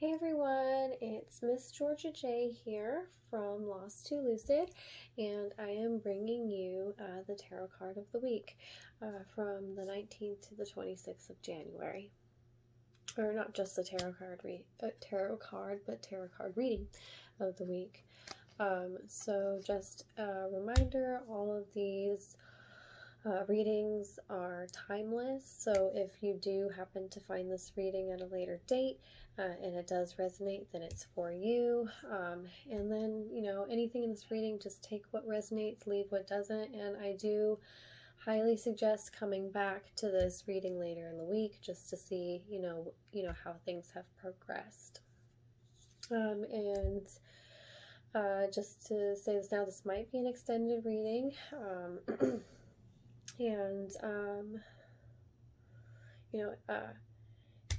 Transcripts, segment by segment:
Hey everyone, it's Miss JorJa J here from Lost to Lucid, and I am bringing you the tarot card of the week from the 19th to the 26th of January. Or not just the tarot card, but tarot card reading of the week. So just a reminder, all of these readings are timeless, so if you do happen to find this reading at a later date and it does resonate, then it's for you. And then, you know, anything in this reading, just take what resonates, leave what doesn't. And I do highly suggest coming back to this reading later in the week just to see, you know how things have progressed. Just to say this now, this might be an extended reading.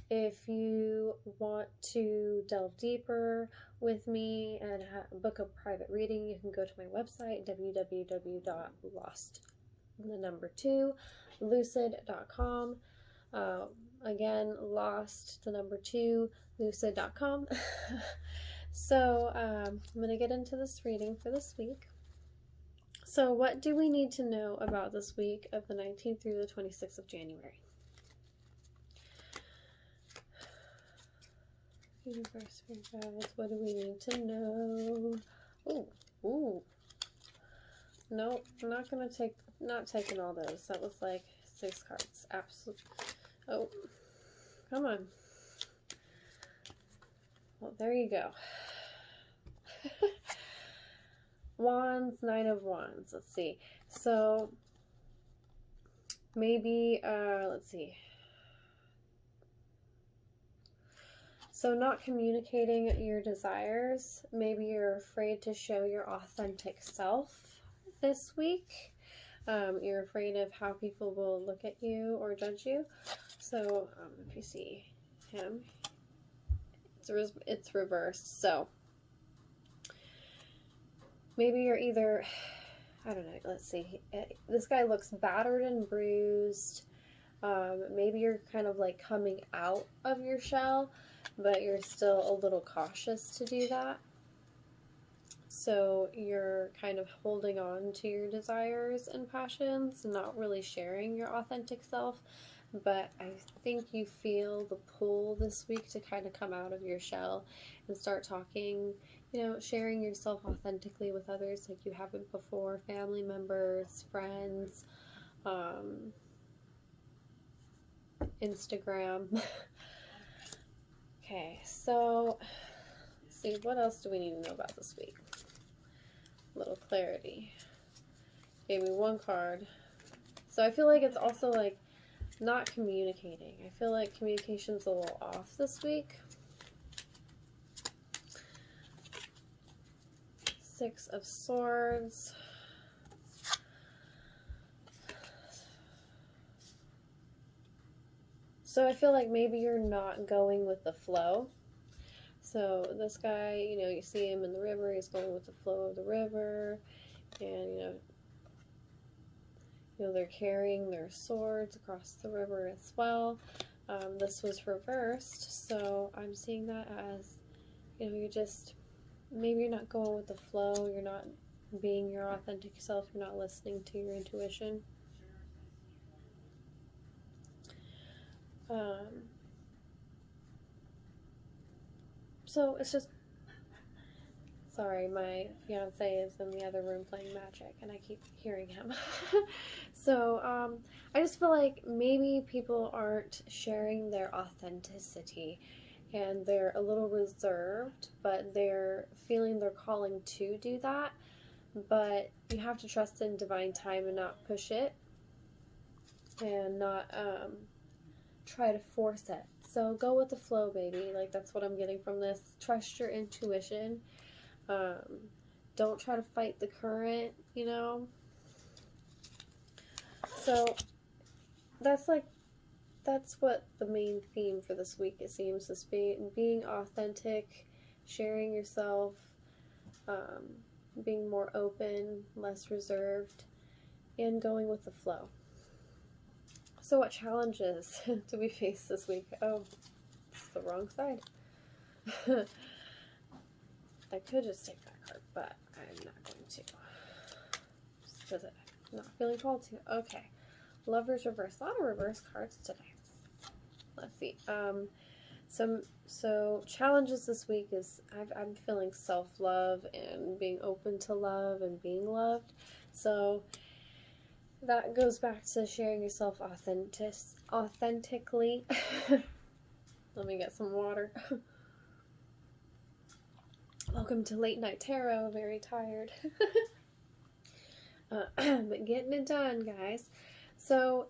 If you want to delve deeper with me and book a private reading, you can go to my website, www.lost2lucid.com. Again, lost2lucid.com. So I'm going to get into this reading for this week. So what do we need to know about this week of the 19th through the 26th of January? Universe, Spirit Guides, what do we need to know? Ooh. No, I'm not gonna not taking all those. That was like 6 cards. Absolutely. Oh, come on. Well, there you go. Wands, 9 of Wands. Let's see. So, maybe, let's see. So not communicating your desires. Maybe you're afraid to show your authentic self this week. You're afraid of how people will look at you or judge you. So if you see him, it's reversed. So maybe you're either, I don't know, let's see. This guy looks battered and bruised. Maybe you're kind of like coming out of your shell, but you're still a little cautious to do that. So you're kind of holding on to your desires and passions, not really sharing your authentic self. But I think you feel the pull this week to kind of come out of your shell and start talking, sharing yourself authentically with others like you haven't before, family members, friends, Instagram. Okay, so let's see, what else do we need to know about this week? A little clarity. Gave me 1 card. So I feel like it's also like not communicating. I feel like communication's a little off this week. 6 of Swords. So I feel like maybe you're not going with the flow. So this guy, you see him in the river, he's going with the flow of the river, and, they're carrying their swords across the river as well. This was reversed, so I'm seeing that as, maybe you're not going with the flow, you're not being your authentic self, you're not listening to your intuition. So it's just, sorry, my fiance is in the other room playing Magic and I keep hearing him. So I just feel like maybe people aren't sharing their authenticity and they're a little reserved, but they're feeling their calling to do that. But you have to trust in divine time and not push it and not try to force it. So go with the flow, baby. Like, that's what I'm getting from this. Trust your intuition. Don't try to fight the current, So that's what the main theme for this week, it seems, is being authentic, sharing yourself, being more open, less reserved, and going with the flow. So what challenges do we face this week? Oh, it's the wrong side. I could just take that card, but I'm not going to. Just because I'm not feeling called to. Okay. Lovers reverse. A lot of reverse cards today. Let's see. So challenges this week is I'm feeling self-love and being open to love and being loved. So that goes back to sharing yourself authentically. Let me get some water. Welcome to Late Night Tarot. Very tired. But getting it done, guys. So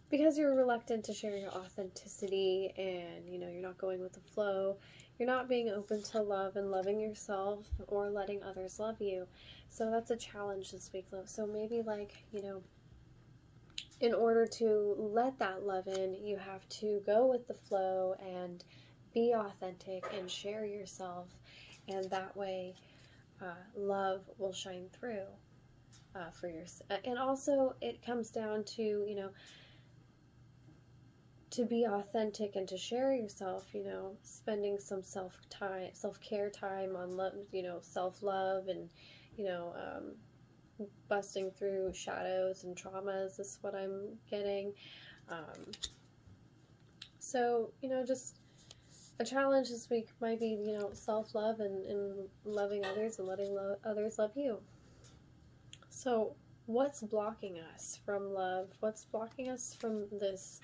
because you're reluctant to share your authenticity and, you're not going with the flow, you're not being open to love and loving yourself or letting others love you. So that's a challenge this week, love. So maybe in order to let that love in, you have to go with the flow and be authentic and share yourself. And that way, love will shine through for yourself. And also, it comes down to, to be authentic and to share yourself, spending some self-care time on love, self-love and, busting through shadows and traumas is what I'm getting. So, just a challenge this week might be, self-love and loving others and letting others love you. So what's blocking us from love? What's blocking us from this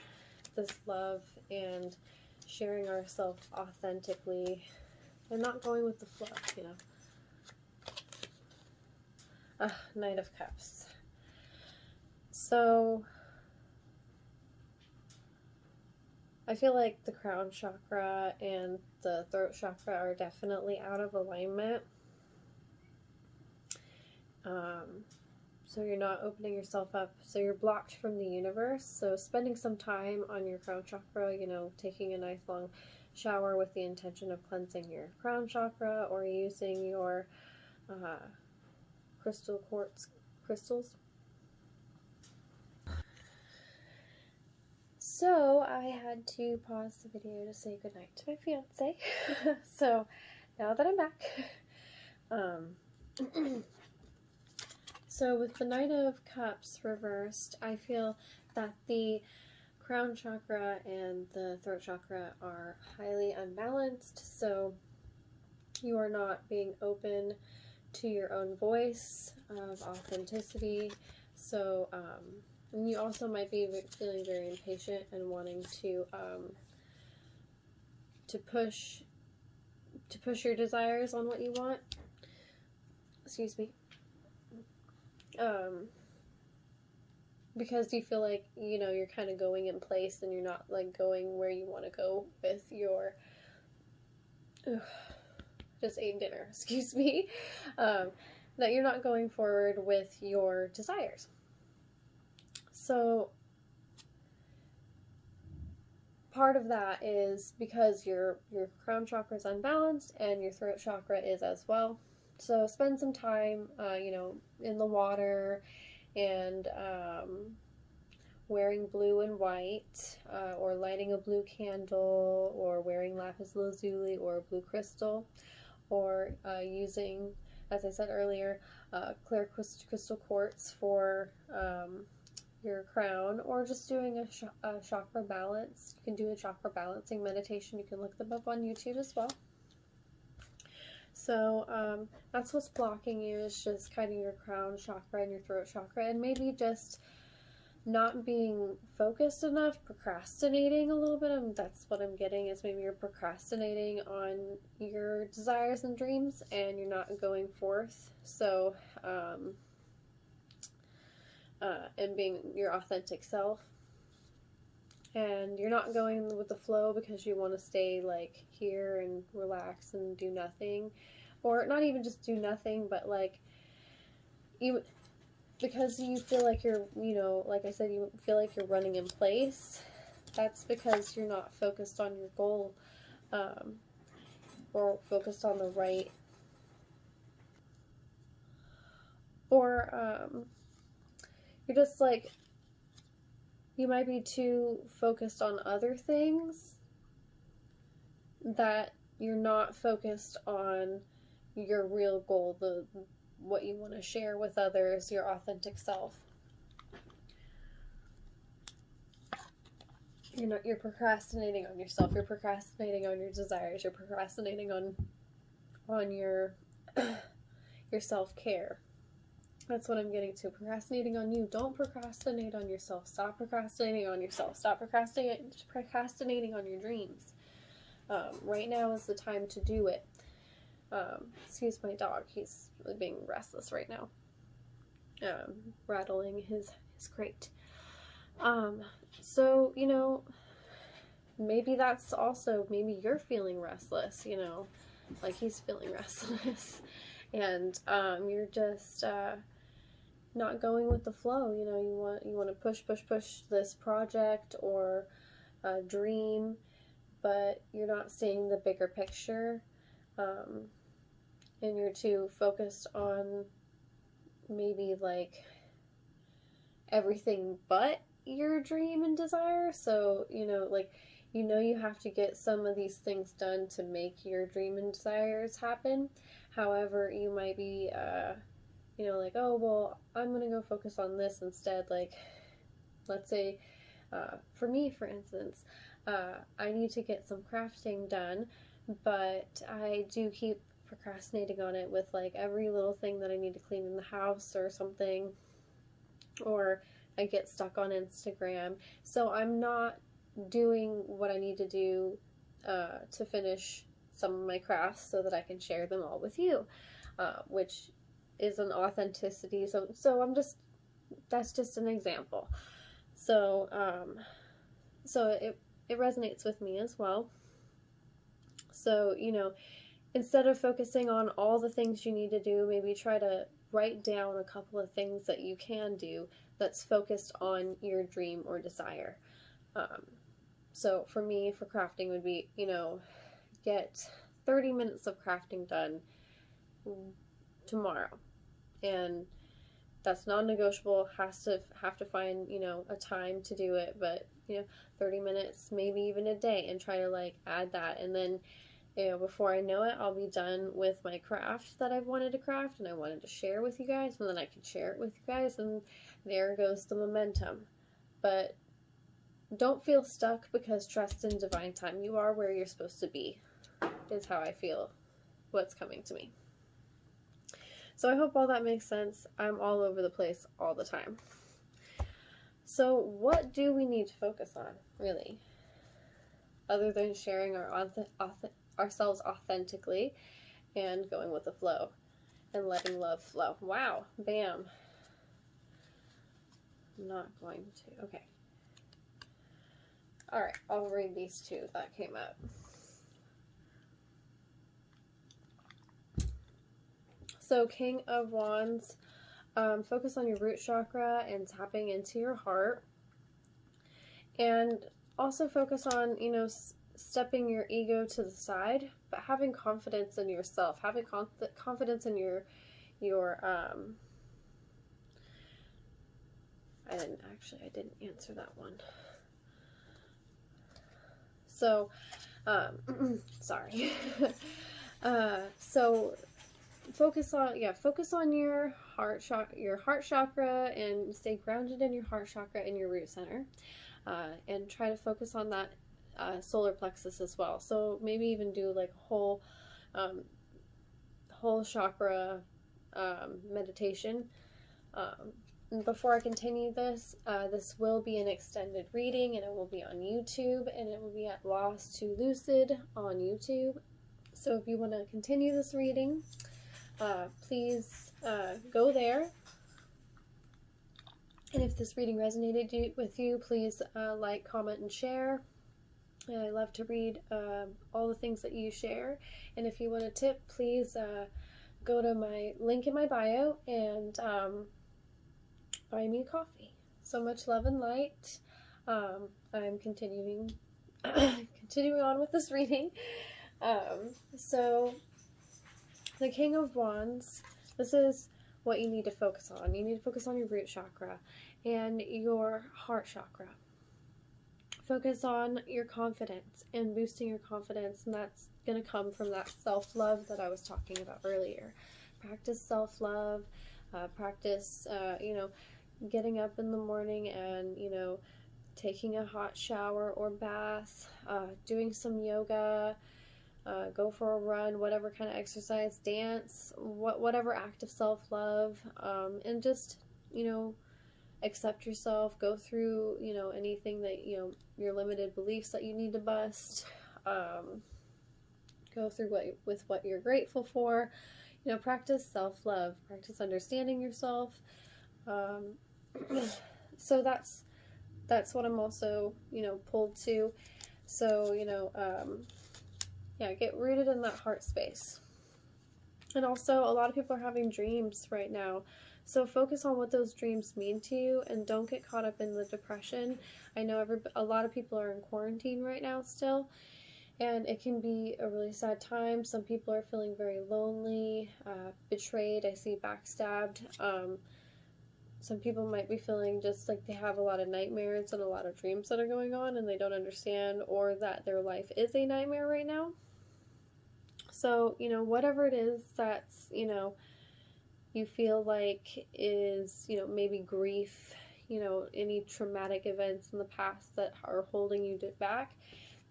love and sharing ourselves authentically and not going with the flow, Knight of Cups. So I feel like the crown chakra and the throat chakra are definitely out of alignment. So you're not opening yourself up. So you're blocked from the universe. So spending some time on your crown chakra, taking a nice long shower with the intention of cleansing your crown chakra, or using your quartz crystals. So I had to pause the video to say goodnight to my fiance. So now that I'm back, so with the Knight of Cups reversed, I feel that the crown chakra and the throat chakra are highly unbalanced, so you are not being open to your own voice of authenticity. So, and you also might be feeling very impatient and wanting to push your desires on what you want. Excuse me. Because you feel like, you're kind of going in place and you're not going where you want to go with your, just ate dinner, excuse me, that you're not going forward with your desires. So part of that is because your crown chakra is unbalanced and your throat chakra is as well. So spend some time, in the water and wearing blue and white, or lighting a blue candle, or wearing lapis lazuli or blue crystal, or using, as I said earlier, clear crystal quartz for your crown, or just doing a chakra balance. You can do a chakra balancing meditation. You can look them up on YouTube as well. So that's what's blocking you, is just kind of your crown chakra and your throat chakra, and maybe just not being focused enough, procrastinating a little bit. That's what I'm getting, is maybe you're procrastinating on your desires and dreams and you're not going forth. So, and being your authentic self. And you're not going with the flow because you want to stay here and relax and do nothing. Or not even just do nothing, but because you feel like you're, like I said, you feel like you're running in place. That's because you're not focused on your goal, or focused on the right, or you're just you might be too focused on other things that you're not focused on your real goal, what you want to share with others, your authentic self. You're procrastinating on yourself. You're procrastinating on your desires. You're procrastinating on your your self-care. That's what I'm getting to. Procrastinating on you. Don't procrastinate on yourself. Stop procrastinating on yourself. Stop procrastinating on your dreams. Right now is the time to do it. Excuse my dog. He's being restless right now. Rattling his crate. So, maybe that's also, maybe you're feeling restless, like he's feeling restless. And you're just not going with the flow. You want to push this project or dream, but you're not seeing the bigger picture, and you're too focused on maybe like everything but your dream and desire. So you have to get some of these things done to make your dream and desires happen. However, you might be like, oh, well, I'm gonna go focus on this instead. Like, let's say for me, for instance, I need to get some crafting done, but I do keep procrastinating on it with like every little thing that I need to clean in the house or something, or I get stuck on Instagram. So I'm not doing what I need to do to finish some of my crafts so that I can share them all with you, which is an authenticity. So that's just an example. So it resonates with me as well. So, instead of focusing on all the things you need to do, maybe try to write down a couple of things that you can do that's focused on your dream or desire. So for me, for crafting would be, get 30 minutes of crafting done tomorrow. And that's non-negotiable. Have to find, a time to do it, but 30 minutes, maybe even a day, and try to like add that. And then, before I know it, I'll be done with my craft that I've wanted to craft and I wanted to share with you guys, and then I can share it with you guys, and there goes the momentum. But don't feel stuck, because trust in divine time. You are where you're supposed to be, is how I feel what's coming to me. So I hope all that makes sense. I'm all over the place all the time. So what do we need to focus on, really? Other than sharing ourselves authentically and going with the flow and letting love flow. Wow, bam. I'm not going to. Okay. All right, I'll read these two that came up. So King of Wands, focus on your root chakra and tapping into your heart. And also focus on, stepping your ego to the side, but having confidence in yourself, having confidence in your I didn't answer that one. So, sorry. So focus on your heart chakra, and stay grounded in your heart chakra and your root center, and try to focus on that solar plexus as well. So maybe even do like whole chakra meditation. Before I continue this, this will be an extended reading, and it will be on YouTube, and it will be at Lost to Lucid on YouTube. So if you want to continue this reading, please go there. And if this reading resonated with you, please like, comment, and share. And I love to read all the things that you share. And if you want a tip, please go to my link in my bio and buy me a coffee. So much love and light. I'm continuing on with this reading. So the King of Wands, this is what you need to focus on. You need to focus on your root chakra and your heart chakra. Focus on your confidence and boosting your confidence, and that's going to come from that self-love that I was talking about earlier. Practice self-love, practice, getting up in the morning and, taking a hot shower or bath, doing some yoga, go for a run, whatever kind of exercise, dance, whatever act of self-love, and just, accept yourself, go through, anything that, your limited beliefs that you need to bust, go through what you're grateful for, practice self-love, practice understanding yourself. So that's what I'm also, pulled to. So, get rooted in that heart space. And also, a lot of people are having dreams right now. So focus on what those dreams mean to you and don't get caught up in the depression. I know a lot of people are in quarantine right now still, and it can be a really sad time. Some people are feeling very lonely, betrayed. I see backstabbed. Some people might be feeling just like they have a lot of nightmares and a lot of dreams that are going on and they don't understand, or that their life is a nightmare right now. So, whatever it is that's, you feel like is, maybe grief, any traumatic events in the past that are holding you back,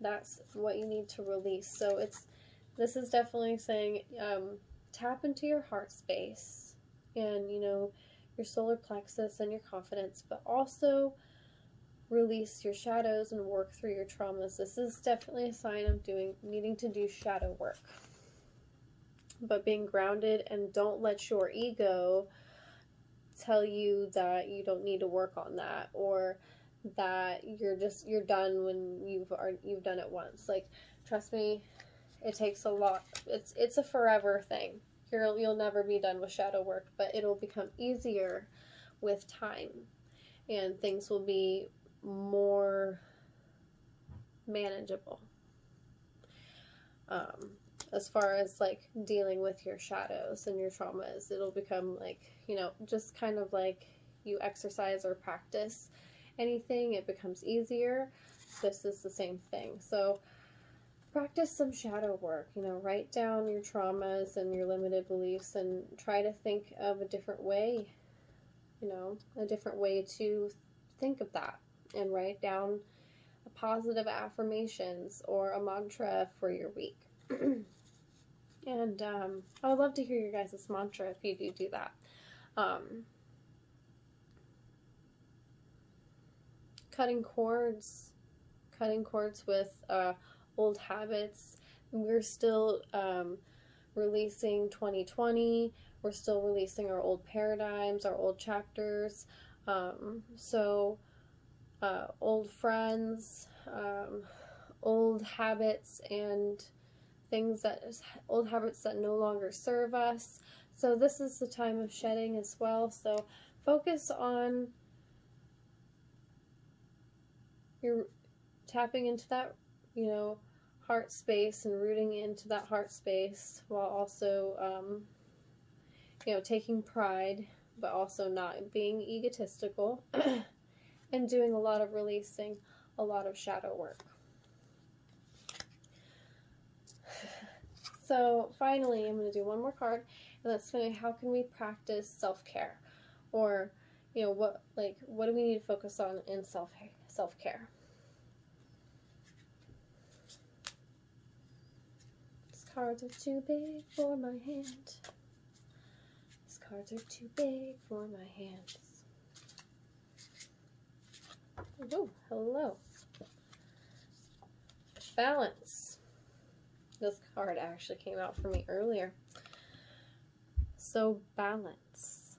that's what you need to release. So this is definitely saying, tap into your heart space and, your solar plexus and your confidence, but also release your shadows and work through your traumas. This is definitely a sign of needing to do shadow work. But being grounded, and don't let your ego tell you that you don't need to work on that, or that you're done when you've done it once. Like, trust me, it takes a lot. It's a forever thing. You'll never be done with shadow work, but it'll become easier with time, and things will be more manageable. As far as like dealing with your shadows and your traumas, it'll become like, just kind of like you exercise or practice anything, it becomes easier. This is the same thing. So practice some shadow work, write down your traumas and your limited beliefs and try to think of a different way, a different way to think of that, and write down positive affirmations or a mantra for your week. And I would love to hear your guys' mantra if you do that. Cutting cords with old habits. We're still releasing 2020. We're still releasing our old paradigms, our old chapters. Old friends, old habits, and old habits that no longer serve us. So this is the time of shedding as well. So focus on your tapping into that, heart space and rooting into that heart space, while also, taking pride, but also not being egotistical, and doing a lot of releasing, a lot of shadow work. So finally, I'm going to do one more card, and that's going to, how can we practice self-care? Or, what do we need to focus on in self-care? These cards are too big for my hand. These cards are too big for my hands. Oh, hello. Balance. This card actually came out for me earlier. So balance.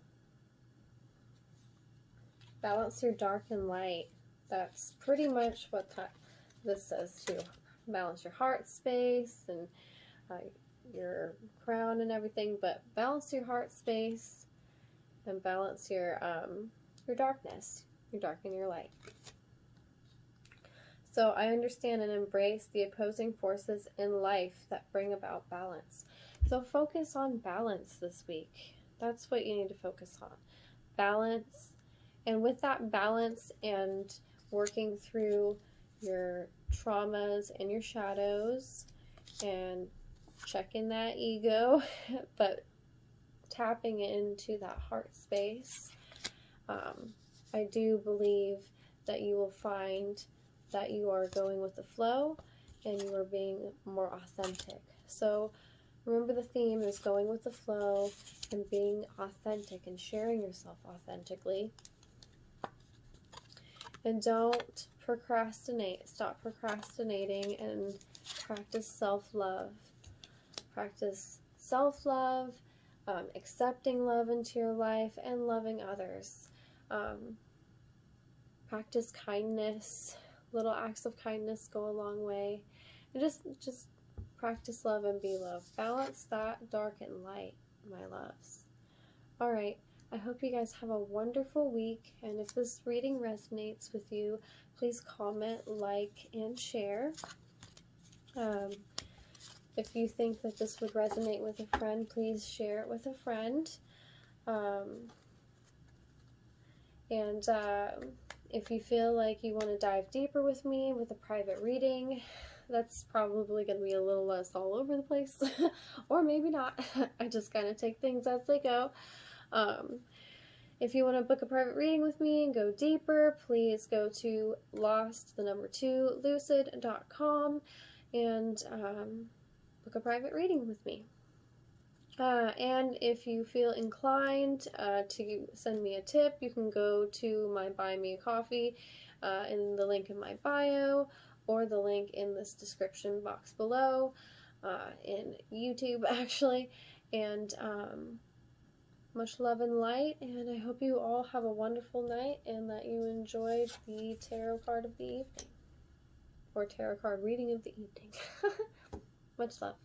Balance your dark and light. That's pretty much what this says too. Balance your heart space and your crown and everything, but balance your heart space and balance your darkness, your dark and your light. So I understand and embrace the opposing forces in life that bring about balance. So focus on balance this week. That's what you need to focus on. Balance. And with that balance and working through your traumas and your shadows and checking that ego, but tapping into that heart space. I do believe that you will find that you are going with the flow and you are being more authentic. So remember, the theme is going with the flow and being authentic and sharing yourself authentically. And don't procrastinate. Stop procrastinating and practice self-love. Practice self-love, accepting love into your life, and loving others. Practice kindness. Little acts of kindness go a long way. And just practice love and be love. Balance that dark and light, my loves. All right. I hope you guys have a wonderful week, and if this reading resonates with you, please comment, like, and share. If you think that this would resonate with a friend, please share it with a friend. If you feel like you want to dive deeper with me with a private reading, that's probably going to be a little less all over the place, or maybe not. I just kind of take things as they go. If you want to book a private reading with me and go deeper, please go to lost2lucid.com and book a private reading with me. And if you feel inclined to send me a tip, you can go to my Buy Me a Coffee in the link in my bio, or the link in this description box below, in YouTube actually. And much love and light, and I hope you all have a wonderful night and that you enjoyed the tarot card of the evening, or tarot card reading of the evening. Much love.